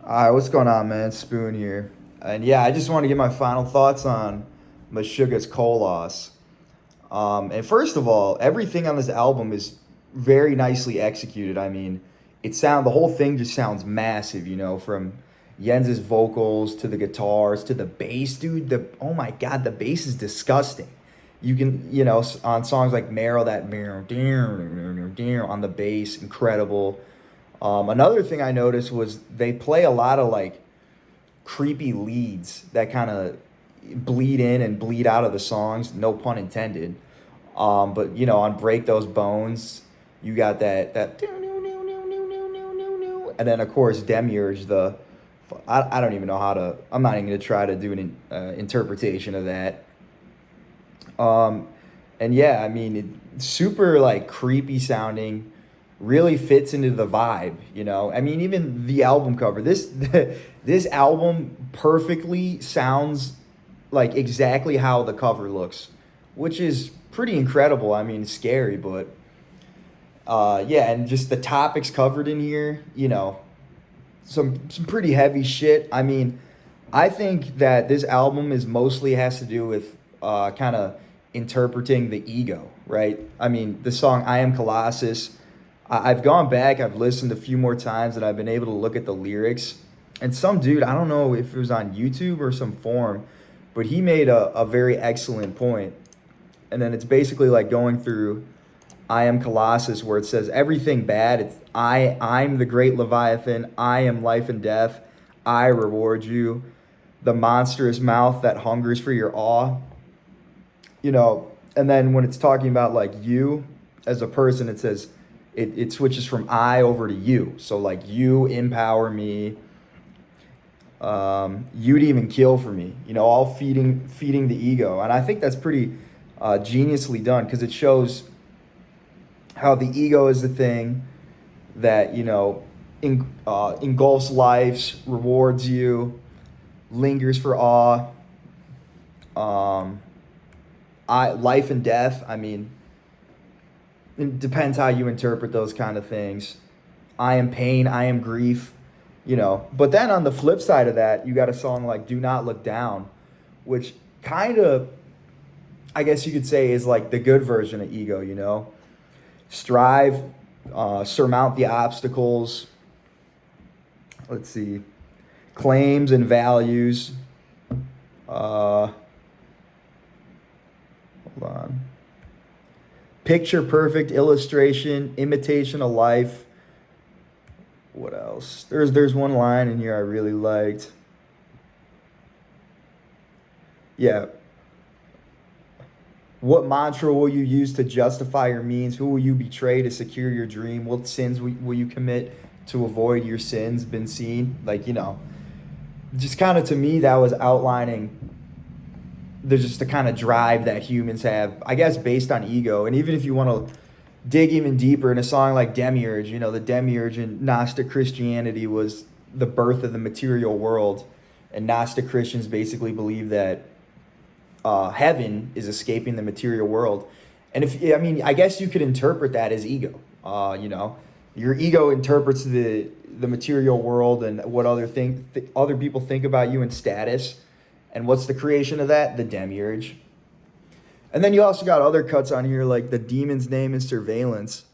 All right, what's going on, man? Spoon here. And yeah, I just want to get my final thoughts on MESHUGGAH's Koloss. And first of all, everything on this album is very nicely executed. I mean, the whole thing just sounds massive, from Jens's vocals to the guitars to the bass, dude. Oh my god, the bass is disgusting. You can, on songs like Marrow, that on the bass, incredible. Another thing I noticed was they play a lot of like creepy leads that kind of bleed in and bleed out of the songs, no pun intended. But on Break Those Bones, you got that and then of course Demiurge. I don't even know how to. I'm not even gonna try to do an interpretation of that. Um, and yeah, I mean, super like creepy sounding, really fits into the vibe. I mean, even the album cover. This album perfectly sounds like exactly how the cover looks, which is pretty incredible. I mean, it's scary, but yeah, and just the topics covered in here. Some pretty heavy shit. I mean, I think that this album is mostly has to do with kind of interpreting the ego, right? I mean, the song "I Am Colossus." I've gone back, I've listened a few more times, and I've been able to look at the lyrics. And some dude, I don't know if it was on YouTube or some forum, but he made a very excellent point. And then it's basically like going through I am Colossus, where it says everything bad. I'm the great Leviathan. I am life and death. I reward you. The monstrous mouth that hungers for your awe. And then when it's talking about like you as a person, it says it switches from I over to you. So like you empower me. You'd even kill for me. All feeding the ego, and I think that's pretty geniusly done because it shows how the ego is the thing that engulfs lives, rewards you, lingers for awe. Um, I life and death. I mean, it depends how you interpret those kind of things. I am pain. I am grief. But then on the flip side of that, you got a song like "Do Not Look Down," which kind of, I guess you could say, is like the good version of ego. Strive, surmount the obstacles. Let's see, claims and values. Hold on. Picture perfect illustration, imitation of life. What else? There's one line in here I really liked. Yeah. What mantra will you use to justify your means? Who will you betray to secure your dream? What sins will you commit to avoid your sins been seen? Like, just kind of to me, that was outlining there's just the kind of drive that humans have, I guess, based on ego. And even if you want to dig even deeper in a song like Demiurge, the Demiurge in Gnostic Christianity was the birth of the material world. And Gnostic Christians basically believe that heaven is escaping the material world. And I mean, I guess you could interpret that as ego. Your ego interprets the material world and what other people think about you and status. And what's the creation of that? The Demiurge. And then you also got other cuts on here like the demon's name is Surveillance.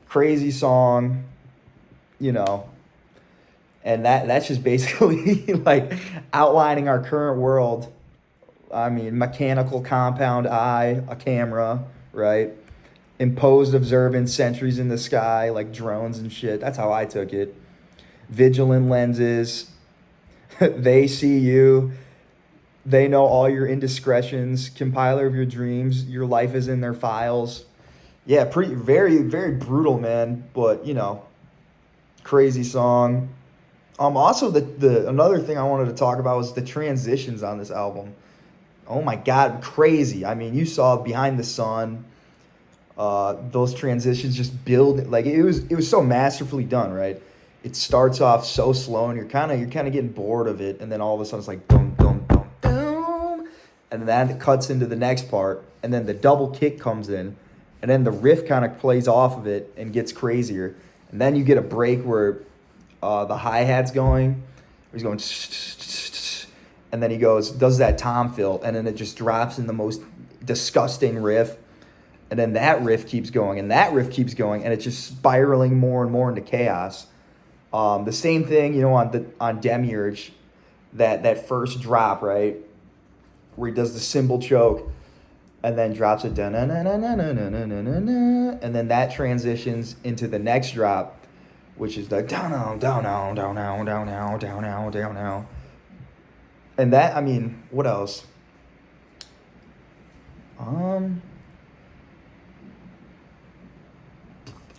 Crazy song, you know. And that's just basically like outlining our current world. I mean, mechanical compound eye, a camera, right? Imposed observance, sentries in the sky, like drones and shit. That's how I took it. Vigilant lenses. They see you. They know all your indiscretions. Compiler of your dreams. Your life is in their files. Yeah, pretty, very, very brutal, man. But, crazy song. Also, the another thing I wanted to talk about was the transitions on this album. Oh my God, crazy! I mean, you saw Behind the Sun. Those transitions just build like it was so masterfully done, right? It starts off so slow, and you're kind of getting bored of it, and then all of a sudden it's like boom, boom, boom, boom, and then it cuts into the next part, and then the double kick comes in, and then the riff kind of plays off of it and gets crazier, and then you get a break where the hi-hat's going. He's going, and then he does that tom fill, and then it just drops in the most disgusting riff. And then that riff keeps going, and that riff keeps going, and it's just spiraling more and more into chaos. The same thing, on Demiurge, that first drop, right, where he does the cymbal choke, and then drops it, and then that transitions into the next drop, which is like down now, down now, down now, down now, down now, down now. And that, I mean, what else?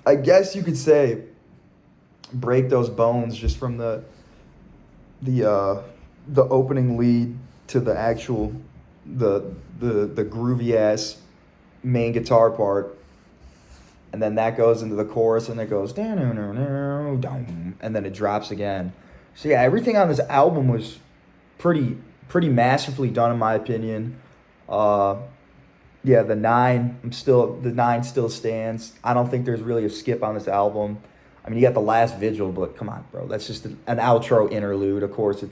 I guess you could say break those bones just from the opening lead to the actual the groovy ass main guitar part, and then that goes into the chorus, and it goes down, and then it drops again. So yeah, everything on this album was pretty masterfully done in my opinion. Yeah, the nine still stands. I don't think there's really a skip on this album. I mean, you got The Last Vigil, but come on, bro. That's just an outro interlude. Of course,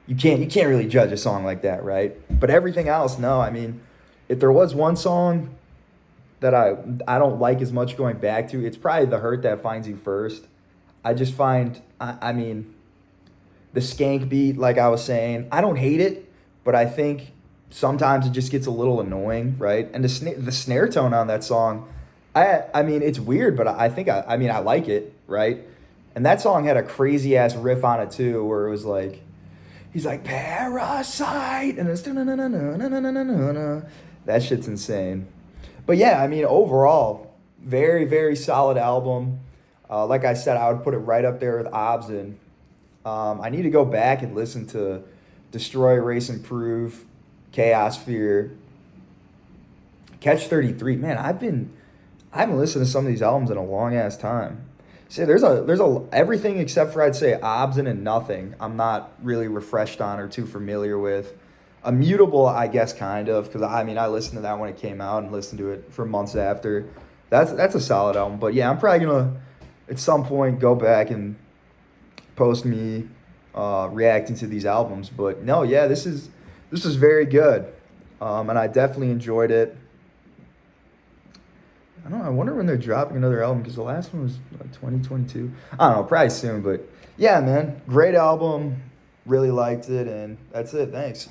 you can't really judge a song like that, right? But everything else, no. I mean, if there was one song that I don't like as much going back to, it's probably The Hurt That Finds You First. I just find, I mean, the skank beat, like I was saying, I don't hate it, but I think sometimes it just gets a little annoying, right? And the snare tone on that song, I mean, it's weird, but I think I like it, right? And that song had a crazy ass riff on it too, where it was like, he's like parasite, and it's that shit's insane. But yeah, I mean, overall, very very solid album. Like I said, I would put it right up there with Obsin. I need to go back and listen to Destroy, Erase, Improve, Chaos Fear, Catch 33. Man, I haven't listened to some of these albums in a long ass time. See, there's everything except for, I'd say, Obsin and Nothing, I'm not really refreshed on or too familiar with. Immutable, I guess, kind of, because I listened to that when it came out and listened to it for months after. That's a solid album. But yeah, I'm probably gonna at some point go back and post me reacting to these albums. But no, yeah, this is very good, and I definitely enjoyed it. I don't know. I wonder when they're dropping another album, because the last one was 2022. I don't know, probably soon. But yeah, man, great album. Really liked it, and that's it. Thanks.